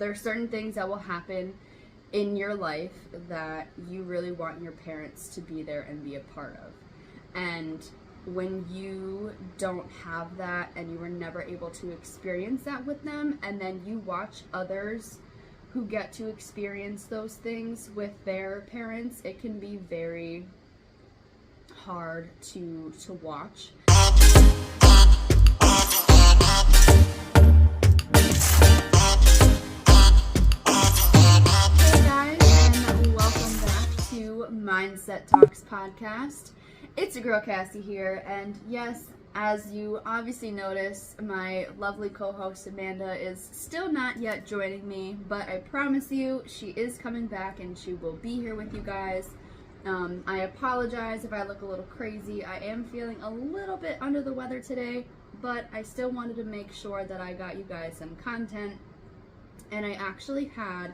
there's certain things that will happen in your life that you really want your parents to be there and be a part of. And when you don't have that and you were never able to experience that with them, and then you watch others who get to experience those things with their parents, it can be very hard to watch. Mindset Talks podcast. It's your girl Cassie here, and yes, as you obviously notice, my lovely co-host Amanda is still not yet joining me, but I promise you she is coming back and she will be here with you guys. I apologize if I look a little crazy. I am feeling a little bit under the weather today, but I still wanted to make sure that I got you guys some content, and I actually had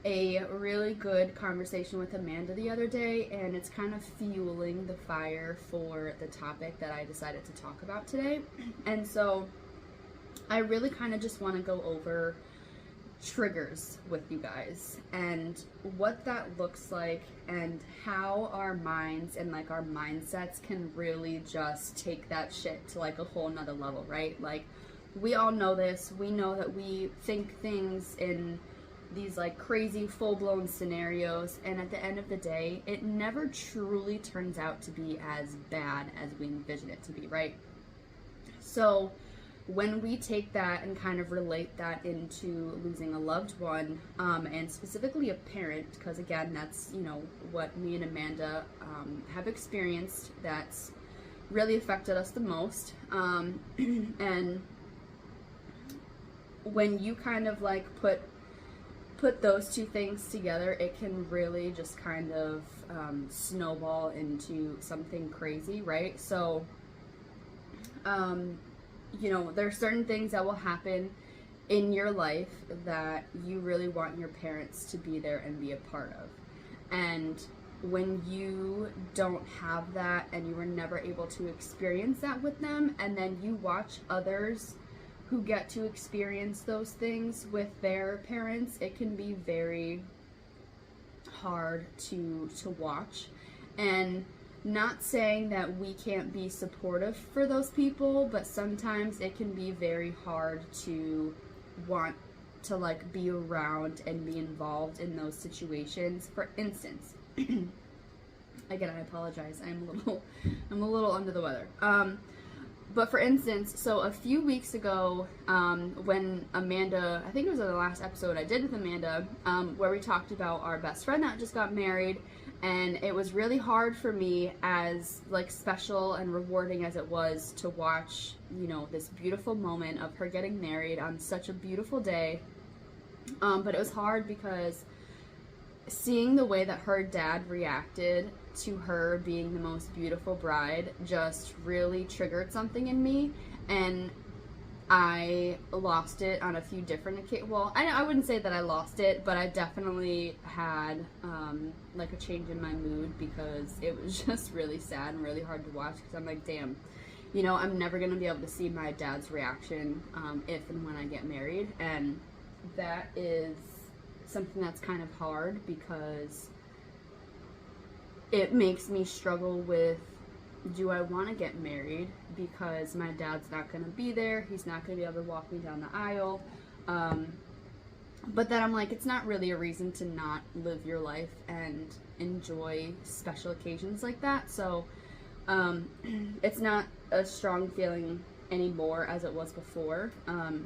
a really good conversation with Amanda the other day, and it's kind of fueling the fire for the topic that I decided to talk about today. And so I really kind of just want to go over triggers with you guys and what that looks like and how our minds and like our mindsets can really just take that shit to like a whole nother level, right? Like, we all know this. We know that we think things in these like crazy full-blown scenarios, and at the end of the day it never truly turns out to be as bad as we envision it to be, right? So when we take that and kind of relate that into losing a loved one, and specifically a parent, because again, that's, you know, what me and Amanda have experienced, that's really affected us the most. And when you kind of like put those two things together, it can really just kind of snowball into something crazy, right? So, you know, there's certain things that will happen in your life that you really want your parents to be there and be a part of. And when you don't have that and you were never able to experience that with them, and then you watch others who get to experience those things with their parents, it can be very hard to watch. And not saying that we can't be supportive for those people, but sometimes it can be very hard to want to like be around and be involved in those situations. For instance, again, I apologize, I'm a little under the weather. But for instance, so a few weeks ago, when Amanda, I think it was in the last episode I did with Amanda, where we talked about our best friend that just got married, and it was really hard for me, as like special and rewarding as it was to watch, you know, this beautiful moment of her getting married on such a beautiful day. But it was hard because seeing the way that her dad reacted to her being the most beautiful bride just really triggered something in me, and I lost it on a few different occasions. Well, I wouldn't say that I lost it, but I definitely had like a change in my mood, because it was just really sad and really hard to watch, because I'm like, damn, you know, I'm never going to be able to see my dad's reaction if and when I get married. And that is something that's kind of hard, because it makes me struggle with, do I want to get married because my dad's not going to be there, he's not going to be able to walk me down the aisle, but then I'm like, it's not really a reason to not live your life and enjoy special occasions like that. So it's not a strong feeling anymore as it was before,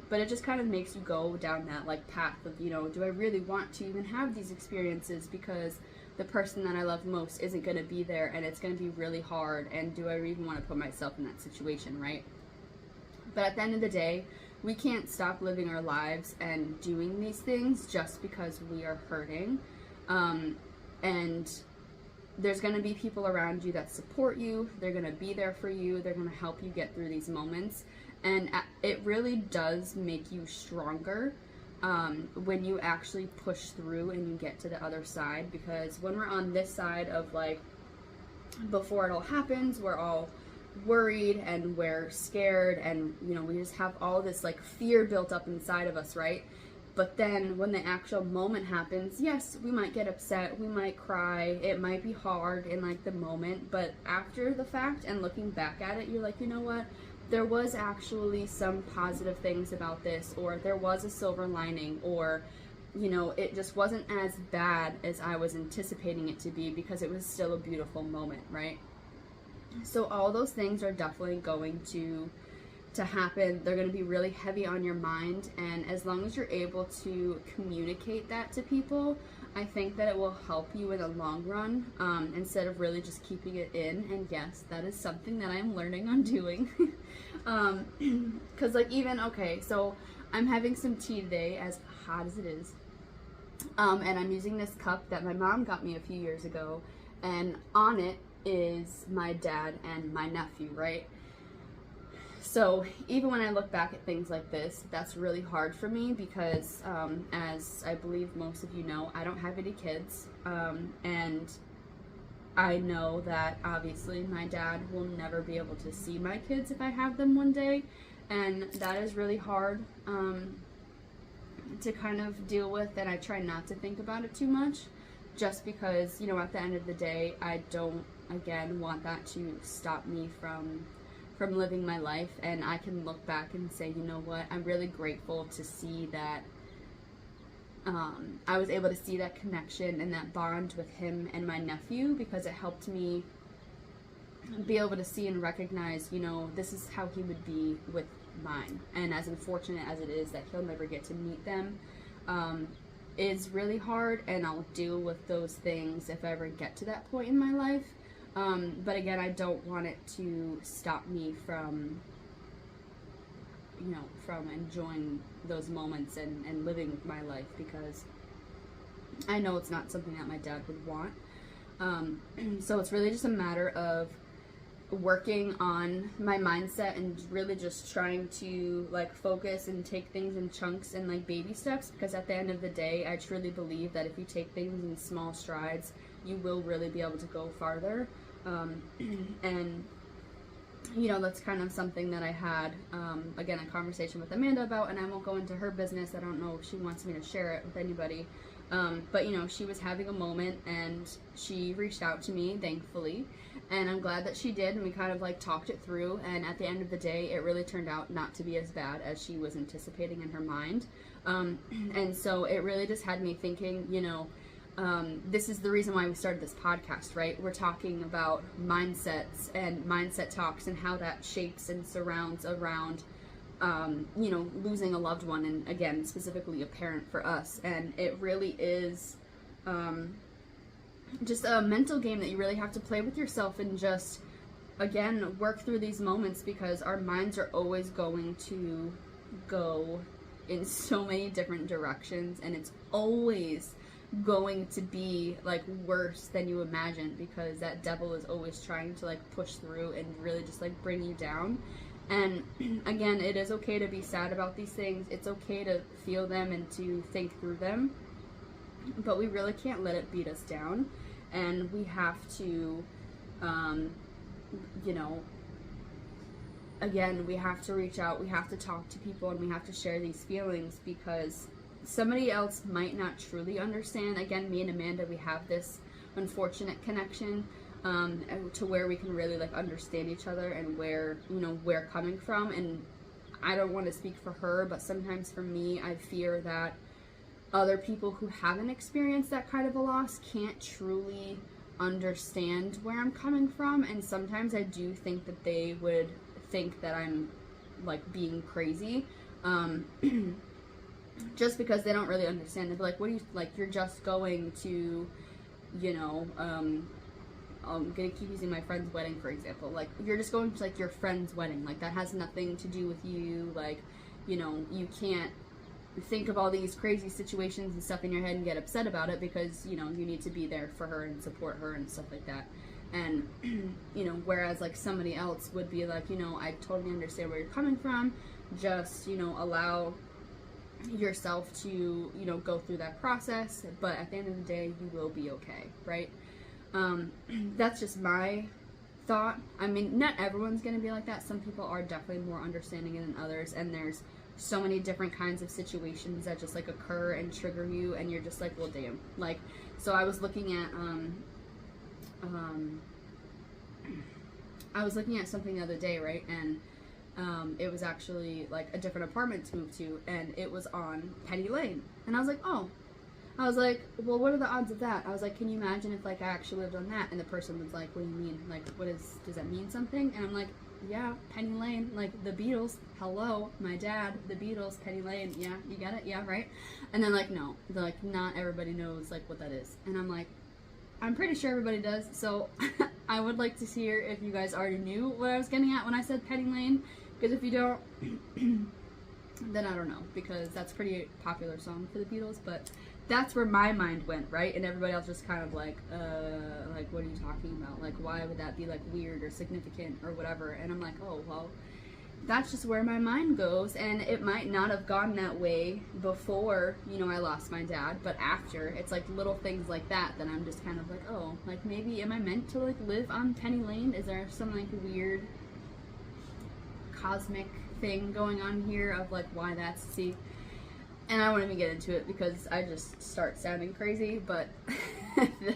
but it just kind of makes you go down that like path of, you know, do I really want to even have these experiences, because the person that I love most isn't going to be there, and it's going to be really hard, and do I even want to put myself in that situation, right? But at the end of the day, we can't stop living our lives and doing these things just because we are hurting, and there's going to be people around you that support you, they're going to be there for you, they're going to help you get through these moments, and it really does make you stronger when you actually push through and you get to the other side. Because when we're on this side of like, before it all happens, we're all worried and we're scared, and you know, we just have all this like fear built up inside of us, right? But then when the actual moment happens, yes, we might get upset, we might cry, it might be hard in like the moment, but after the fact and looking back at it, you're like, you know what? There was actually some positive things about this, or there was a silver lining, or, you know, it just wasn't as bad as I was anticipating it to be, because it was still a beautiful moment, right? So all those things are definitely going to happen. They're going to be really heavy on your mind, and as long as you're able to communicate that to people, I think that it will help you in the long run, instead of really just keeping it in. And yes, that is something that I'm learning on doing. Because like, even, okay, so I'm having some tea today, as hot as it is, and I'm using this cup that my mom got me a few years ago, and on it is my dad and my nephew, right? So even when I look back at things like this, that's really hard for me, because as I believe most of you know, I don't have any kids, and I know that obviously my dad will never be able to see my kids if I have them one day, and that is really hard to kind of deal with, and I try not to think about it too much, just because, you know, at the end of the day, I don't, again, want that to stop me from living my life. And I can look back and say, you know what, I'm really grateful to see that I was able to see that connection and that bond with him and my nephew, because it helped me be able to see and recognize, you know, this is how he would be with mine. And as unfortunate as it is that he'll never get to meet them, is really hard, and I'll deal with those things if I ever get to that point in my life. But again, I don't want it to stop me from, you know, from enjoying those moments and living my life, because I know it's not something that my dad would want. So it's really just a matter of working on my mindset and really just trying to like focus and take things in chunks and like baby steps, because at the end of the day, I truly believe that if you take things in small strides, you will really be able to go farther. And you know, that's kind of something that I had again, a conversation with Amanda about, and I won't go into her business. I don't know if she wants me to share it with anybody, but you know, she was having a moment and she reached out to me, thankfully, and I'm glad that she did, and we kind of like talked it through, and at the end of the day, it really turned out not to be as bad as she was anticipating in her mind. And so it really just had me thinking, you know, this is the reason why we started this podcast, right? We're talking about mindsets and mindset talks and how that shapes and surrounds around, you know, losing a loved one, and again, specifically a parent for us. And it really is just a mental game that you really have to play with yourself, and just, again, work through these moments, because our minds are always going to go in so many different directions, and it's always going to be like worse than you imagine, because that devil is always trying to like push through and really just like bring you down. And again, it is okay to be sad about these things. It's okay to feel them and to think through them, but we really can't let it beat us down. And we have to, you know, again, we have to reach out, we have to talk to people, and we have to share these feelings, because somebody else might not truly understand. Again, me and Amanda, we have this unfortunate connection, to where we can really like understand each other and where, you know, we're coming from. And I don't want to speak for her, but sometimes for me, I fear that other people who haven't experienced that kind of a loss can't truly understand where I'm coming from. And sometimes I do think that they would think that I'm like being crazy, just because they don't really understand. They're like, what do you, like, you're just going to, you know, I'm gonna keep using my friend's wedding, for example. Like, you're just going to, like, your friend's wedding. Like, that has nothing to do with you. Like, you know, you can't think of all these crazy situations and stuff in your head and get upset about it, because, you know, you need to be there for her and support her and stuff like that. And, you know, whereas, like, somebody else would be like, you know, I totally understand where you're coming from. Just, you know, allow yourself to, you know, go through that process, but at the end of the day, you will be okay, right? That's just my thought. I mean, not everyone's gonna be like that. Some people are definitely more understanding than others, and there's so many different kinds of situations that just like occur and trigger you, and you're just like, well, damn. Like, so I was looking at something the other day, right? And it was actually like a different apartment to move to, and it was on Penny Lane. And I was like, oh. I was like, well, what are the odds of that? I was like, can you imagine if like I actually lived on that? And the person was like, what do you mean? Like, does that mean something? And I'm like, yeah, Penny Lane, like the Beatles. Hello, my dad, the Beatles, Penny Lane. Yeah, you get it? Yeah, right? And then like, no, they're like, not everybody knows like what that is. And I'm like, I'm pretty sure everybody does. So I would like to hear if you guys already knew what I was getting at when I said Penny Lane. Because if you don't, then I don't know, because that's a pretty popular song for the Beatles. But that's where my mind went, right? And everybody else just kind of like what are you talking about? Like, why would that be like weird or significant or whatever? And I'm like, oh, well, that's just where my mind goes. And it might not have gone that way before, you know, I lost my dad, but after, it's like little things like that I'm just kind of like, oh, like maybe am I meant to like live on Penny Lane? Is there some like weird cosmic thing going on here of like why that's, see? And I won't even get into it because I just start sounding crazy, but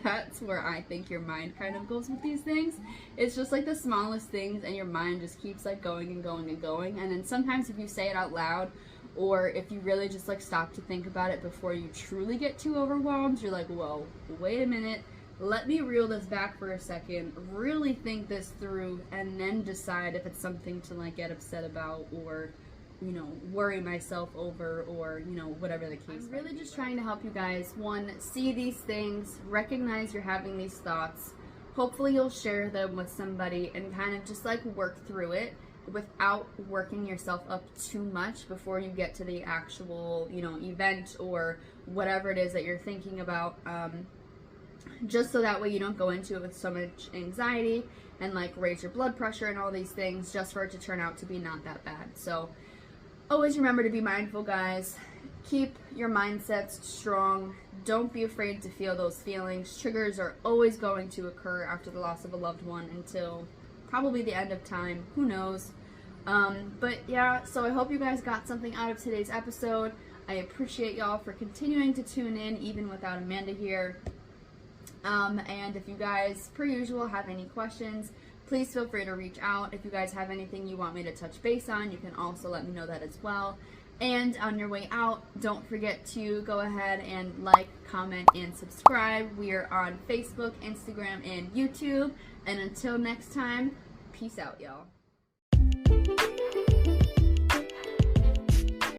that's where I think your mind kind of goes with these things. It's just like the smallest things, and your mind just keeps like going and going and going. And then sometimes if you say it out loud, or if you really just like stop to think about it before you truly get too overwhelmed, you're like, whoa, wait a minute. Let me reel this back for a second, really think this through, and then decide if it's something to like get upset about or, you know, worry myself over, or, you know, whatever the case. I'm really just trying to help you guys, one, see these things, recognize you're having these thoughts. Hopefully you'll share them with somebody and kind of just like work through it without working yourself up too much before you get to the actual, you know, event or whatever it is that you're thinking about. Just so that way you don't go into it with so much anxiety and like raise your blood pressure and all these things just for it to turn out to be not that bad. So always remember to be mindful, guys. Keep your mindsets strong. Don't be afraid to feel those feelings. Triggers are always going to occur after the loss of a loved one until probably the end of time. Who knows? But yeah, so I hope you guys got something out of today's episode. I appreciate y'all for continuing to tune in even without Amanda here. And if you guys, per usual, have any questions, please feel free to reach out. If you guys have anything you want me to touch base on, you can also let me know that as well. And on your way out, don't forget to go ahead and like, comment, and subscribe. We are on Facebook, Instagram, and YouTube. And until next time, peace out, y'all.